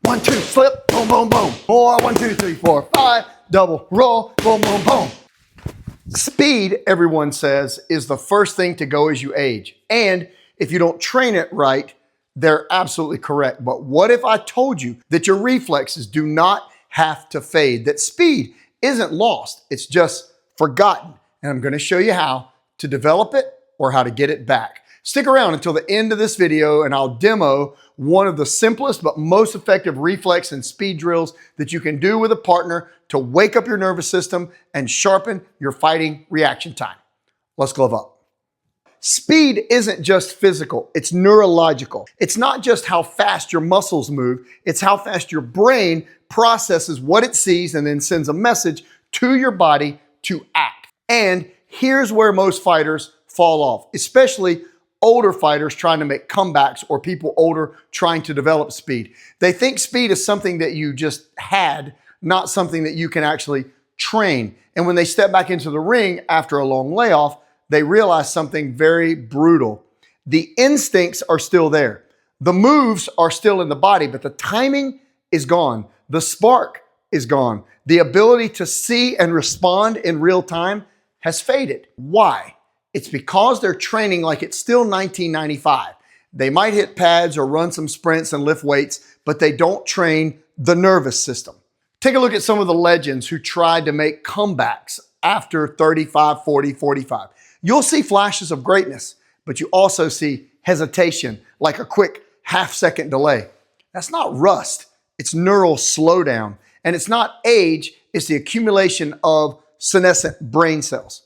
1, 2, slip, boom, boom, boom. More, 1, 2, 3, 4, 5, double, roll, boom, boom, boom. Speed, everyone says, is the first thing to go as you age. And if you don't train it right, they're absolutely correct. But what if I told you that your reflexes do not have to fade, that speed isn't lost, it's just forgotten? And I'm going to show you how to develop it or how to get it back. Stick around until the end of this video and I'll demo one of the simplest but most effective reflex and speed drills that you can do with a partner to wake up your nervous system and sharpen your fighting reaction time. Let's glove up. Speed isn't just physical, it's neurological. It's not just how fast your muscles move, it's how fast your brain processes what it sees and then sends a message to your body to act. And here's where most fighters fall off, especially older fighters trying to make comebacks or people older trying to develop speed. They think speed is something that you just had, not something that you can actually train. And when they step back into the ring after a long layoff, they realize something very brutal. The instincts are still there. The moves are still in the body, but the timing is gone. The spark is gone. The ability to see and respond in real time has faded. Why? It's because they're training like it's still 1995. They might hit pads or run some sprints and lift weights, but they don't train the nervous system. Take a look at some of the legends who tried to make comebacks after 35, 40, 45. You'll see flashes of greatness, but you also see hesitation, like a quick half-second delay. That's not rust, it's neural slowdown. And it's not age, it's the accumulation of senescent brain cells.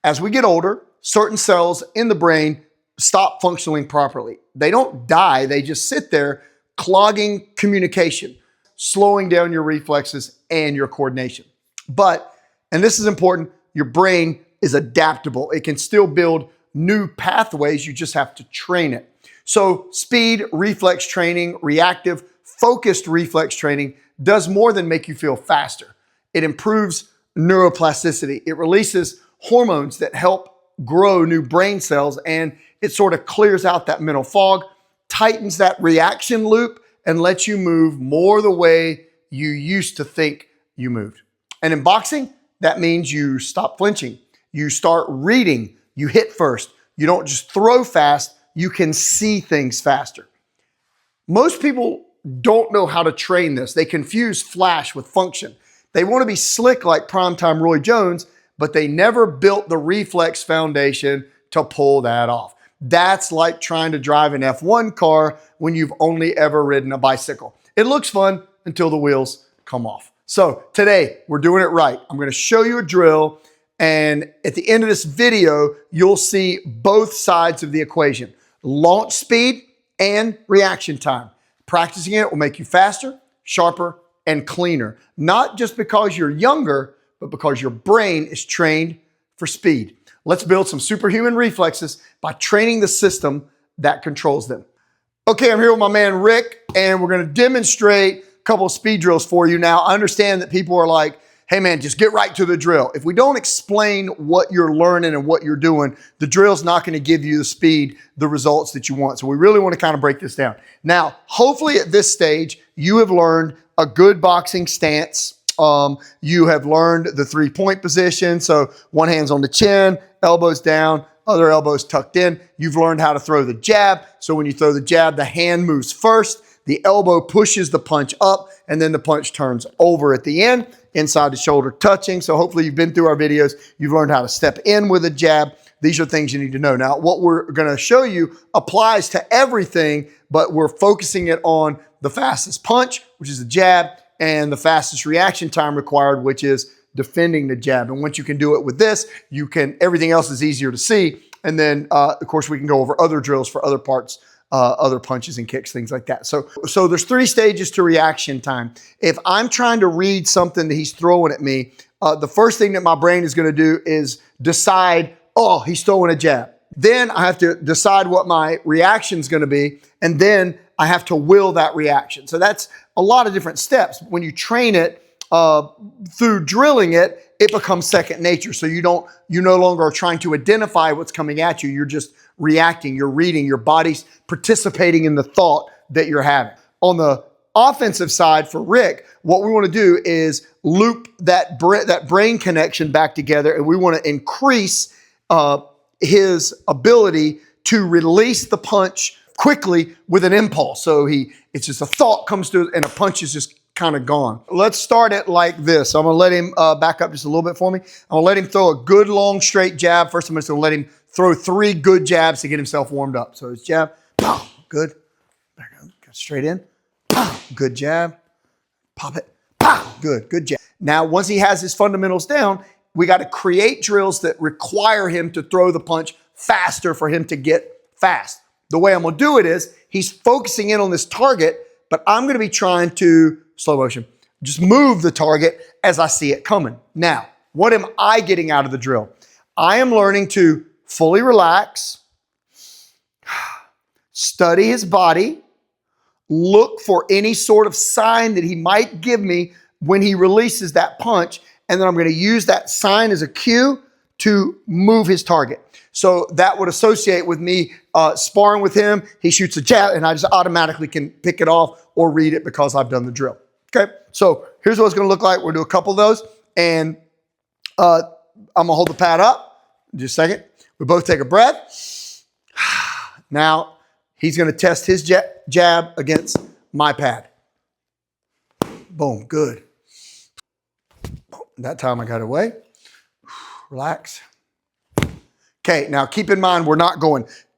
As we get older, certain cells in the brain stop functioning properly. They don't die, they just sit there clogging communication, slowing down your reflexes and your coordination. But, and this is important, your brain is adaptable. It can still build new pathways, you just have to train it. So speed, reflex training, reactive, focused reflex training does more than make you feel faster. It improves neuroplasticity. It releases hormones that help grow new brain cells, and it sort of clears out that mental fog, tightens that reaction loop, and lets you move more the way you used to think you moved. And in boxing, that means you stop flinching. You start reading, you hit first. You don't just throw fast, you can see things faster. Most people don't know how to train this. They confuse flash with function. They want to be slick like primetime Roy Jones, but they never built the reflex foundation to pull that off. That's like trying to drive an F1 car when you've only ever ridden a bicycle. It looks fun until the wheels come off. So today we're doing it right. I'm going to show you a drill, and at the end of this video, you'll see both sides of the equation: launch speed and reaction time. Practicing it will make you faster, sharper, and cleaner. Not just because you're younger, but because your brain is trained for speed. Let's build some superhuman reflexes by training the system that controls them. Okay, I'm here with my man Rick, and we're going to demonstrate a couple of speed drills for you. Now, I understand that people are like, hey man, just get right to the drill. If we don't explain what you're learning and what you're doing, the drill's not going to give you the speed, the results that you want. So we really want to kind of break this down. Now, hopefully at this stage, you have learned a good boxing stance. You have learned the 3-point position. So one hand's on the chin, elbows down, other elbows tucked in. You've learned how to throw the jab. So when you throw the jab, the hand moves first, the elbow pushes the punch up, and then the punch turns over at the end, inside the shoulder touching. So hopefully you've been through our videos. You've learned how to step in with a jab. These are things you need to know. Now, what we're going to show you applies to everything, but we're focusing it on the fastest punch, which is the jab, and the fastest reaction time required, which is defending the jab. And once you can do it with this, you can, everything else is easier to see. And then, of course, we can go over other drills for other parts, other punches and kicks, things like that. So there's 3 stages to reaction time. If I'm trying to read something that he's throwing at me, the first thing that my brain is going to do is decide, oh, he's throwing a jab. Then I have to decide what my reaction is going to be, and then I have to will that reaction. So that's a lot of different steps. When you train it through drilling it, it becomes second nature. So you no longer are trying to identify what's coming at you. You're just reacting, you're reading, your body's participating in the thought that you're having. On the offensive side for Rick, what we want to do is loop that brain connection back together, and we want to increase his ability to release the punch quickly with an impulse. So it's just a thought comes to, and a punch is just kind of gone. Let's start it like this. I'm going to let him back up just a little bit for me. I'm going to let him throw a good long straight jab. First, I'm just going to let him throw 3 good jabs to get himself warmed up. So his jab, pow, good. Back up, straight in, pow, good jab, pop it, pow, good jab. Now, once he has his fundamentals down, we got to create drills that require him to throw the punch faster for him to get fast. The way I'm going to do it is he's focusing in on this target, but I'm going to be trying to, slow motion, just move the target as I see it coming. Now, what am I getting out of the drill? I am learning to fully relax, study his body, look for any sort of sign that he might give me when he releases that punch, and then I'm going to use that sign as a cue to move his target. So that would associate with me sparring with him. He shoots a jab, and I just automatically can pick it off or read it because I've done the drill. Okay, so here's what it's going to look like. We'll do a couple of those, and I'm going to hold the pad up. Just a second. We both take a breath. Now, he's going to test his jab against my pad. Boom, good. That time I got away. Relax. Okay, now keep in mind,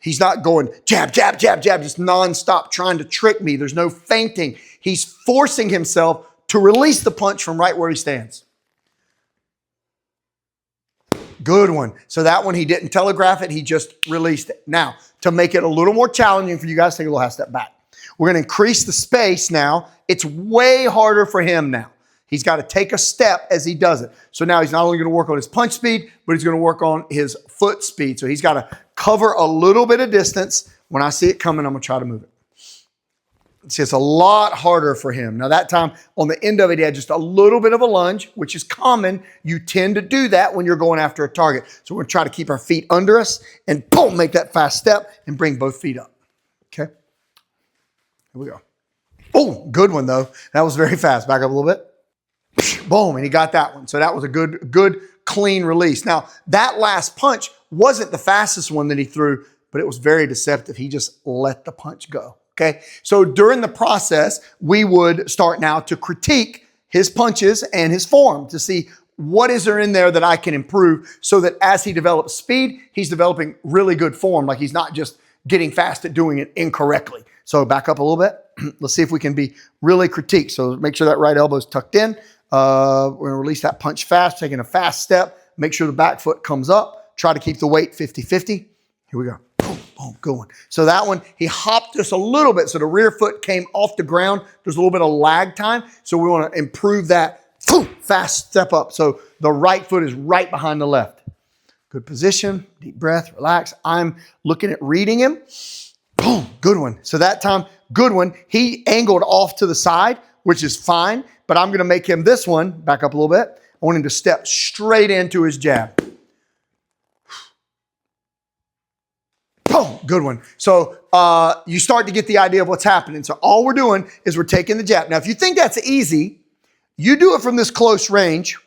he's not going jab, jab, jab, jab, just nonstop trying to trick me. There's no feinting. He's forcing himself to release the punch from right where he stands. Good one. So that one, he didn't telegraph it. He just released it. Now, to make it a little more challenging for you guys, take a little half step back. We're going to increase the space now. It's way harder for him now. He's got to take a step as he does it. So now he's not only going to work on his punch speed, but he's going to work on his foot speed. So he's got to cover a little bit of distance. When I see it coming, I'm going to try to move it. See, it's a lot harder for him. Now that time, on the end of it, he had just a little bit of a lunge, which is common. You tend to do that when you're going after a target. So we're going to try to keep our feet under us and boom, make that fast step and bring both feet up. Okay? Here we go. Oh, good one though. That was very fast. Back up a little bit. Boom, and he got that one. So that was a good, clean release. Now, that last punch wasn't the fastest one that he threw, but it was very deceptive. He just let the punch go, okay? So during the process, we would start now to critique his punches and his form to see what is there in there that I can improve so that as he develops speed, he's developing really good form, like he's not just getting fast at doing it incorrectly. So back up a little bit. Let's see if we can be really critiqued. So make sure that right elbow is tucked in. We're going to release that punch fast, taking a fast step. Make sure the back foot comes up. Try to keep the weight 50-50. Here we go. Boom, boom, good one. So that one, he hopped just a little bit. So the rear foot came off the ground. There's a little bit of lag time. So we want to improve that fast step up. So the right foot is right behind the left. Good position, deep breath, relax. I'm looking at reading him. Boom, good one. So that time, good one. He angled off to the side, which is fine, but I'm going to make him this one, back up a little bit. I want him to step straight into his jab. Boom, good one. So you start to get the idea of what's happening. So all we're doing is we're taking the jab. Now, if you think that's easy, you do it from this close range,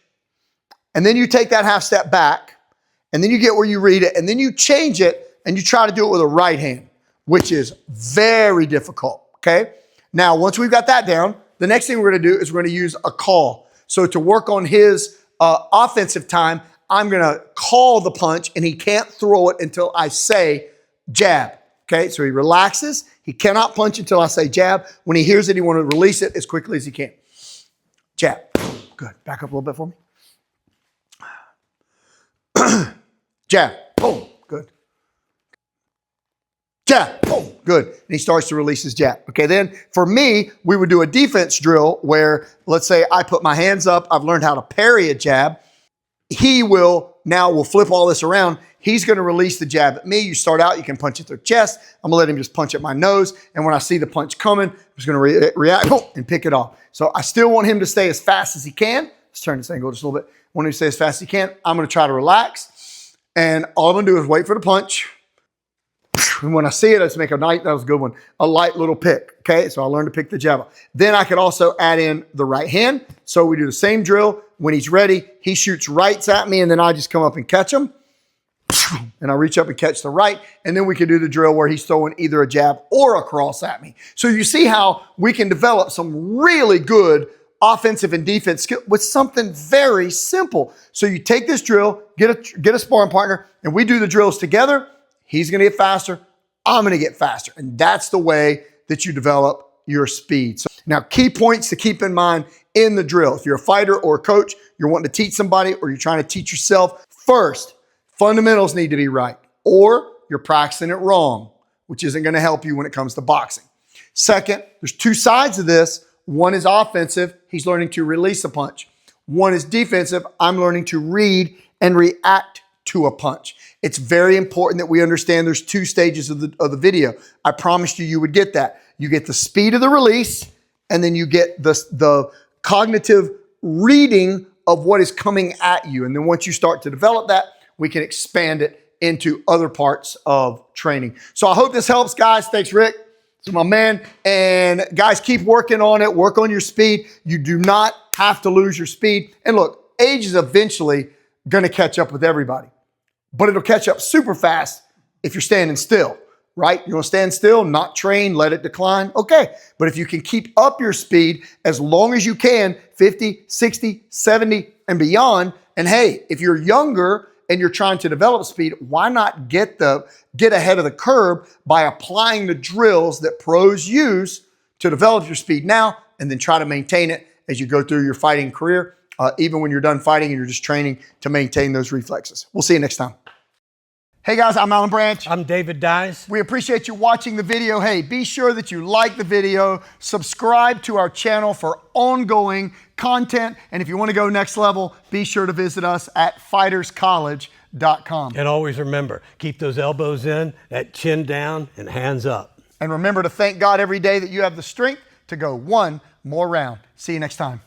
and then you take that half step back, and then you get where you read it, and then you change it, and you try to do it with a right hand, which is very difficult, okay? Now, once we've got that down, the next thing we're going to do is we're going to use a call. So to work on his offensive time, I'm going to call the punch, and he can't throw it until I say jab, okay? So he relaxes. He cannot punch until I say jab. When he hears it, he wants to release it as quickly as he can. Jab. Good. Back up a little bit for me. Jab. Boom. Good. Jab. Boom. Good. And he starts to release his jab. Okay, then for me, we would do a defense drill where, let's say I put my hands up. I've learned how to parry a jab. We'll flip all this around. He's going to release the jab at me. You start out, you can punch it through chest. I'm going to let him just punch at my nose. And when I see the punch coming, I'm just going to react and pick it off. So I still want him to stay as fast as he can. Let's turn this angle just a little bit. I want him to stay as fast as he can. I'm going to try to relax. And all I'm going to do is wait for the punch. when I see it, I just make a night, that was a good one, a light little pick, okay? So I learned to pick the jab. Then I could also add in the right hand. So we do the same drill. When he's ready, he shoots rights at me, and then I just come up and catch him. And I reach up and catch the right. And then we can do the drill where he's throwing either a jab or a cross at me. So you see how we can develop some really good offensive and defense skill with something very simple. So you take this drill, get a sparring partner, and we do the drills together. He's going to get faster. I'm going to get faster. And that's the way that you develop your speed. So now, key points to keep in mind in the drill. If you're a fighter or a coach, you're wanting to teach somebody or you're trying to teach yourself, first, fundamentals need to be right, or you're practicing it wrong, which isn't going to help you when it comes to boxing. Second, there's two sides of this. One is offensive. He's learning to release a punch. One is defensive. I'm learning to read and react to a punch. It's very important that we understand there's two stages of the video. I promised you would get that. You get the speed of the release, and then you get the cognitive reading of what is coming at you. And then once you start to develop that, we can expand it into other parts of training. So I hope this helps, guys. Thanks, Rick. This is my man. And guys, keep working on it. Work on your speed. You do not have to lose your speed. And look, age is eventually going to catch up with everybody, but it'll catch up super fast if you're standing still, right? You want to stand still, not train, let it decline. Okay. But if you can keep up your speed as long as you can, 50, 60, 70 and beyond. And hey, if you're younger and you're trying to develop speed, why not get ahead of the curve by applying the drills that pros use to develop your speed now, and then try to maintain it as you go through your fighting career, even when you're done fighting and you're just training to maintain those reflexes. We'll see you next time. Hey guys, I'm Alan Branch. I'm David Dyes. We appreciate you watching the video. Hey, be sure that you like the video, subscribe to our channel for ongoing content, and if you want to go next level, be sure to visit us at fighterscollege.com. And always remember, keep those elbows in, that chin down, and hands up. And remember to thank God every day that you have the strength to go one more round. See you next time.